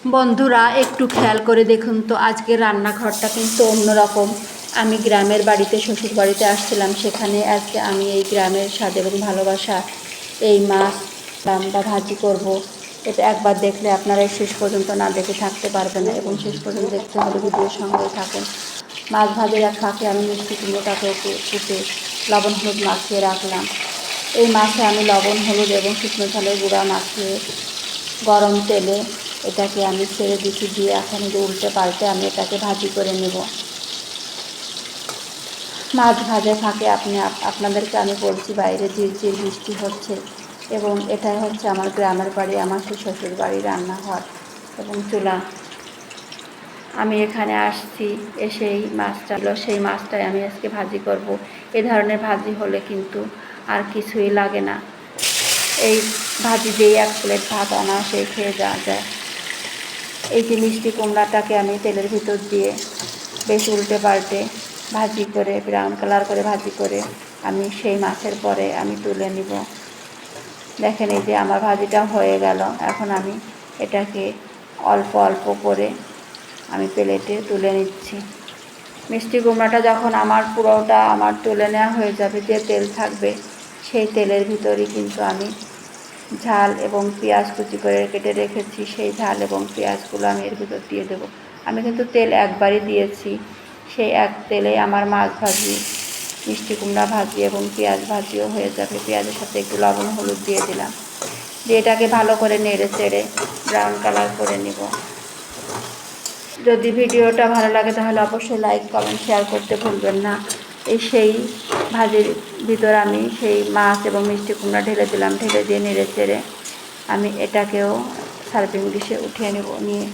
বন্ধুরা একটু খেয়াল করে দেখুন তো, আজকে রান্নাঘরটা কিন্তু অন্যরকম। আমি গ্রামের বাড়িতে, শ্বশুর বাড়িতে আসছিলাম, সেখানে আজকে আমি এই গ্রামের স্বাদ এবং ভালোবাসা এই মাছ বা ভাজি করব। এটা একবার দেখলে আপনারা শেষ পর্যন্ত না দেখে থাকতে পারবেন না, এবং শেষ পর্যন্ত দেখতে হলে ভিডিওর সঙ্গেই থাকুন। মাছ ভাজির এক ফাঁকে আমি মিষ্টি কুমড়োটাকে কুটে লবণ হলুদ মাখিয়ে রাখলাম। এই মাছে আমি লবণ হলুদ এবং শুকনো ঝালের গুঁড়া মাখিয়ে গরম তেলে এটাকে আমি ছেড়ে দিচ্ছি, দিয়ে এখন যে উল্টে পাল্টে আমি এটাকে ভাজি করে নেব। মাছ ভাজা ফাঁকে আপনাদেরকে আমি বলছি, বাইরে ঝিরঝির বৃষ্টি হচ্ছে, এবং এটাই হচ্ছে আমার গ্রামের বাড়ি, আমার সেই শ্বশুর বাড়ি রান্নাঘর এবং চুলা। আমি এখানে আসছি, এসেই মাছটা হলো, সেই মাছটাই আমি আজকে ভাজি করব। এ ধরনের ভাজি হলে কিন্তু আর কিছুই লাগে না। এই ভাজি দিয়ে এক প্লেট ভাত অনায়াসেই খেয়ে যাওয়া যায়। এই যে মিষ্টি কুমড়াটাকে আমি তেলের ভিতর দিয়ে বেশ উল্টে পাল্টে ভাজি করে, ব্রাউন কালার করে ভাজি করে আমি সেই মাছের পরে আমি তুলে নিব। দেখেন, এই যে আমার ভাজিটা হয়ে গেল। এখন আমি এটাকে অল্প অল্প করে আমি প্লেটে তুলে নিচ্ছি। মিষ্টি কুমড়াটা যখন আমার পুরোটা আমার তুলে নেওয়া হয়ে যাবে, যে তেল থাকবে সেই তেলের ভিতরই কিন্তু আমি ঝাল এবং পেঁয়াজ কুচি করে কেটে রেখেছি, সেই ঝাল এবং পেঁয়াজগুলো আমি এর ভিতর দিয়ে দেবো। আমি কিন্তু তেল একবারই দিয়েছি, সেই এক তেলে আমার মাছ ভাজি, মিষ্টি কুমড়া ভাজি এবং পেঁয়াজ ভাজিও হয়ে যাবে। পেঁয়াজের সাথে একটু লবণ হলুদ দিয়ে দিলাম, দিয়ে এটাকে ভালো করে নেড়ে চেড়ে ব্রাউন কালার করে নিব। যদি ভিডিওটা ভালো লাগে তাহলে অবশ্যই লাইক কমেন্ট শেয়ার করতে ভুলবেন না। সেই ভাজির ভিতর আমি সেই মাছ এবং মিষ্টি কুমড়া ঢেলে দিলাম, ঢেলে দিয়ে নেড়ে চেড়ে আমি এটাকেও সার্ভিং ডিশে উঠিয়ে নেব, নিয়ে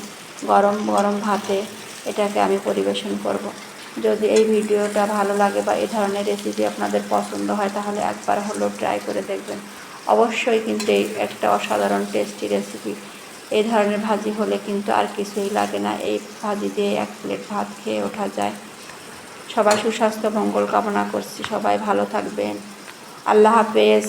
গরম গরম ভাতে এটাকে আমি পরিবেশন করব। যদি এই ভিডিওটা ভালো লাগে বা এই ধরনের রেসিপি আপনাদের পছন্দ হয় তাহলে একবার হলেও ট্রাই করে দেখবেন। অবশ্যই কিন্তু এই একটা অসাধারণ টেস্টি রেসিপি। এই ধরনের ভাজি হলে কিন্তু আর কিছুই লাগে না, এই ভাজি দিয়ে এক প্লেট ভাত খেয়ে ওঠা যায়। সবাই সুস্বাস্থ্য মঙ্গল কামনা করছি, সবাই ভালো থাকবেন। আল্লাহ হাফেজ।